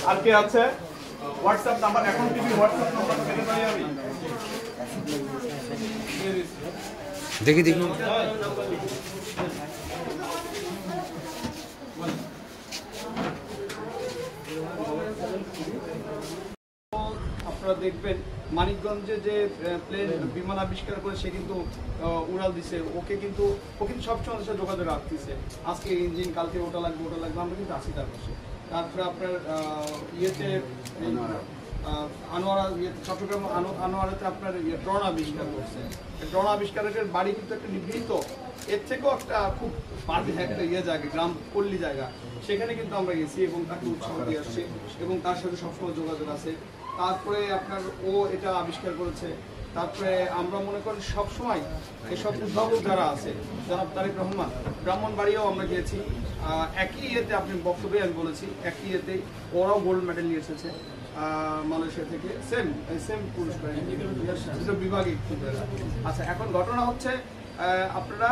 আর কে আছে WhatsApp number এখন TV WhatsApp number পেতে পারি আমি দেখি দেখি আপনারা দেখবেন মানিকগঞ্জে যে প্লেন বিমান আবিষ্কার করে সে কিন্তু উড়াল দিছে ও কিন্তু সবসময় সাথে যোগাযোগ রাখতেছে আজকে ইঞ্জিন কালকে ওটা লাগবে আমরা কিন্তু আসি তার পাশে তারপরে আপনার ইয়েতে আনোয়ারা চট্টগ্রাম আনোয়ারাতে আপনার ড্রোন আবিষ্কার করছে ড্রোন আবিষ্কারের বাড়ি কিন্তু একটা নিভৃত এর থেকেও একটা খুব বাজে একটা জায়গা গ্রাম পল্লী জায়গা সেখানে কিন্তু আমরা গেছি এবং তাকে উৎসাহ দিয়ে আসছি এবং তার সাথে সবসময় যোগাযোগ আছে তারপরে আপনার ও এটা আবিষ্কার করেছে তারপরে আমরা মনে করি সবসময় এসব উদ্ভাবক যারা আছে জনাব তারেক রহমান ব্রাহ্মণবাড়িয়াও আমরা গিয়েছি একই ইয়েতে আপনি বক্তব্যে আমি বলেছি একই ইয়েতে ওরাও গোল্ড মেডেল নিয়ে এসেছে মালয়েশিয়া থেকে সেম পুরস্কার বিভাগে। আচ্ছা এখন ঘটনা হচ্ছে আপনারা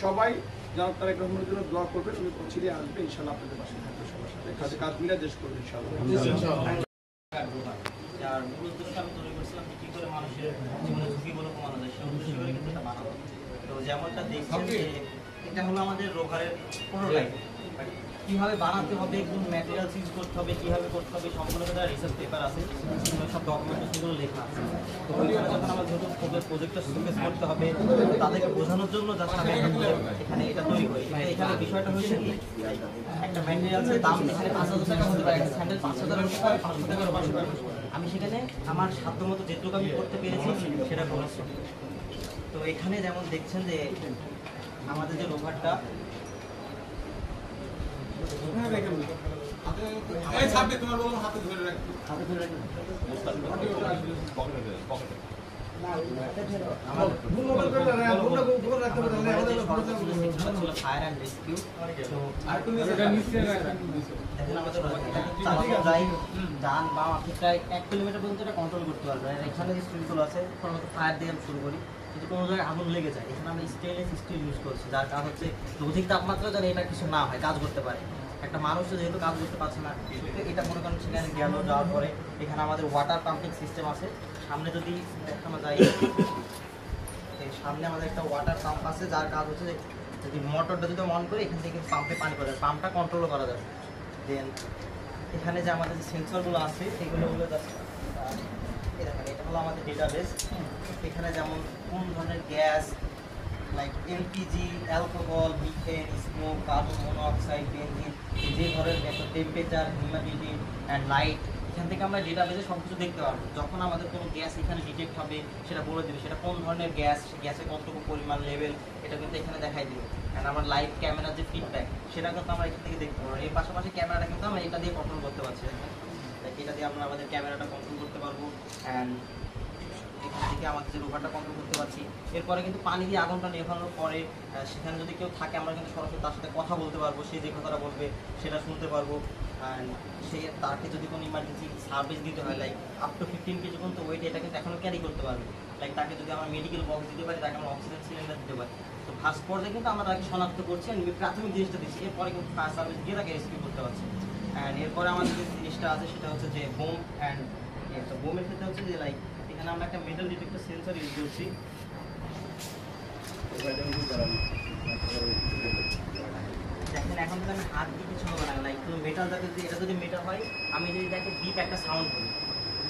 সবাই জনাব তারেক রহমানের জন্য দোয়া করবেন উনি ছিঁড়ে আসবে ইনশাল্লাহ আপনাদের পাশে থাকবে সবার সাথে কাজ মিলে দেশ করবে ইনশাল্লাহ। আর মূল উদ্দেশ্য আমি তৈরি করছিলাম কি করে মানুষের জীবনে ঝুঁকিগুলো কমানো যায় সেই উদ্দেশ্য করে কিন্তু এটা বানানো। তো যেমনটা দেখছেন যে এটা হলো আমাদের রোভারের প্রোটোটাইপ। কীভাবে বানাতে হবে, কোন ম্যাটেরিয়ালস ইউজ করতে হবে, কীভাবে করতে হবে সম্পূর্ণ একটা রিসার্চ পেপার আছে, সব ডকুমেন্টেশনগুলো লেখা আছে। তো ওইখানে যখন আমরা যেহেতু প্রজেক্টটা শোকেস করতে হবে তাদেরকে বোঝানোর জন্য যাতে আমি এখানে এটা তৈরি করি। এখানে বিষয়টা হচ্ছে কি একটা ম্যাটেরিয়ালসের দাম এখানে 5,000 টাকা হতে পারে, একটা স্যান্ডেল 5,000 হতে পারে, 500 টাকার 500 টাকা। আমি সেখানে আমার সাধ্যমতো যেটুকু আমি করতে পেরেছি সেটা করেছি। তো এখানে যেমন দেখছেন যে আমাদের যে রোভারটা ফায়ার অ্যান্ড রেস্কিউ ডান বাম আপনি প্রায় 1 কিলোমিটার পর্যন্ত এটা কন্ট্রোল করতে পারবেন। এখানে যে স্ট্রিমগুলো আছে প্রথমত ফায়ার দিয়ে আমি শুরু করি, যদি কোনো জায়গায় আগুন লেগে যায় এখানে আমরা স্টেনলেস স্টিল ইউজ করছি, যার কাজ হচ্ছে অধিক তাপমাত্রা যেন এটা কিছু না হয়, কাজ করতে পারে। একটা মানুষ যেহেতু কাজ করতে পারছে না এটা মনে করেন সেখানে গেল, যাওয়ার পরে এখানে আমাদের ওয়াটার পাম্পিং সিস্টেম আছে। সামনে যদি দেখানো যায় সামনে আমাদের একটা ওয়াটার পাম্প আছে, যার কাজ হচ্ছে যে যদি মোটরটা যদি অন করে এখান থেকে পাম্পে পানি পড়ে যায়, পাম্পটা কন্ট্রোলও করা যাবে। দেন এখানে যে আমাদের যে সেন্সরগুলো আছে সেগুলো হলো জাস্ট এটা হলো আমাদের ডেটাবেস। এখানে যেমন কোন ধরনের gas like LPG, alcohol, methane, smoke, carbon monoxide, benzene, যে ধরনের একটা টেম্পারেচার, হিউমিডিটি অ্যান্ড লাইট, এখান থেকে আমরা ডেটাবেসে সব কিছু দেখতে পারবো। যখন আমাদের কোনো গ্যাস এখানে ডিটেক্ট হবে সেটা বলে দেবে সেটা কোন ধরনের গ্যাস, গ্যাসের কতটুকু পরিমাণ লেভেল এটা কিন্তু এখানে দেখাই দেবে। অ্যান্ড আমার লাইভ ক্যামেরার যে ফিডব্যাক সেটা কিন্তু আমরা এখান থেকে দেখতে পারবো। এর পাশাপাশি ক্যামেরাটা কিন্তু আমরা এটা দিয়ে কন্ট্রোল করতে পারছি, এটা দিয়ে আমরা আমাদের ক্যামেরাটা কন্ট্রোল করতে পারবো। অ্যান্ড এখান থেকে আমাদের যে রোভারটা কন্ট্রোল করতে পারছি। এরপরে কিন্তু পানি দিয়ে আগুনটা নেভানোর পরে সেখানে যদি কেউ থাকে আমরা কিন্তু সরাসরি তার সাথে কথা বলতে পারবো, সে যে কথাটা বলবে সেটা শুনতে পারবো। অ্যান্ড সে তাকে যদি কোনো ইমার্জেন্সি সার্ভিস দিতে হয় লাইক আপ টু 15 কেজি পর্যন্ত ওয়েট এটা কিন্তু এখনও ক্যারি করতে পারবে। লাইক তাকে যদি আমরা মেডিকেল বক্স দিতে পারি, তাকে আমরা অক্সিজেন সিলিন্ডার দিতে পারি। তো ফার্স্ট পর্যায়ে কিন্তু আমরা তাকে শনাক্ত করছি, প্রাথমিক জিনিসটা দিচ্ছি, এরপরে কিন্তু ফায়ার সার্ভিস দিয়ে তাকে রেস্কিউ করতে পারছি। অ্যান্ড এরপরে আমাদের যে জিনিসটা আছে সেটা হচ্ছে যে বোম। অ্যান্ড বোমের ক্ষেত্রে হচ্ছে যে লাইক এখানে আমরা একটা মেটাল ডিটেক্টর সেন্সর ইউজ করছি। দেখেন এখন কিন্তু আমি হাত দিয়ে কিছু হবে না, লাইক কোনো মেটাল যাতে যদি এটা যদি মেটাল হয় আমি যদি তাকে ডিপ একটা সাউন্ড করি,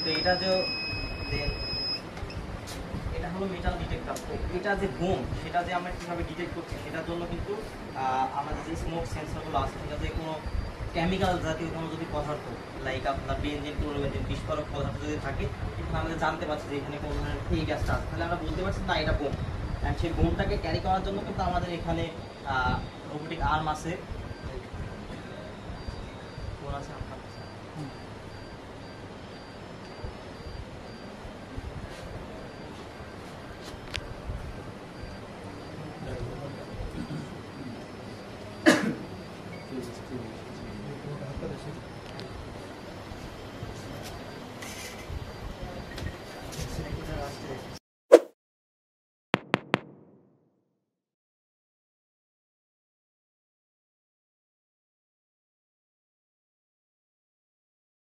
তো এটা যে এটা হলো মেটাল ডিটেক্টর। তো এটা যে বোম সেটা যে আমরা কীভাবে ডিটেক্ট করছি সেটার জন্য কিন্তু আমাদের যে স্মোক সেন্সরগুলো আছে সেটাতে কোনো কেমিক্যাল জাতীয় কোনো যদি পদার্থ লাইক আপনার বেনজিন, ক্লোরোবেনজিন, বিস্ফোরক পদার্থ যদি থাকে এখানে আমাদের জানতে পারছি যে এখানে কোনো ধরনের এই গ্যাসটা আছে, তাহলে আমরা বলতে পারছি না এটা বোম। অ্যান্ড সেই বোমটাকে ক্যারি করার জন্য কিন্তু আমাদের এখানে রোবোটিক আর্ম আছে, কোন আছে আপনার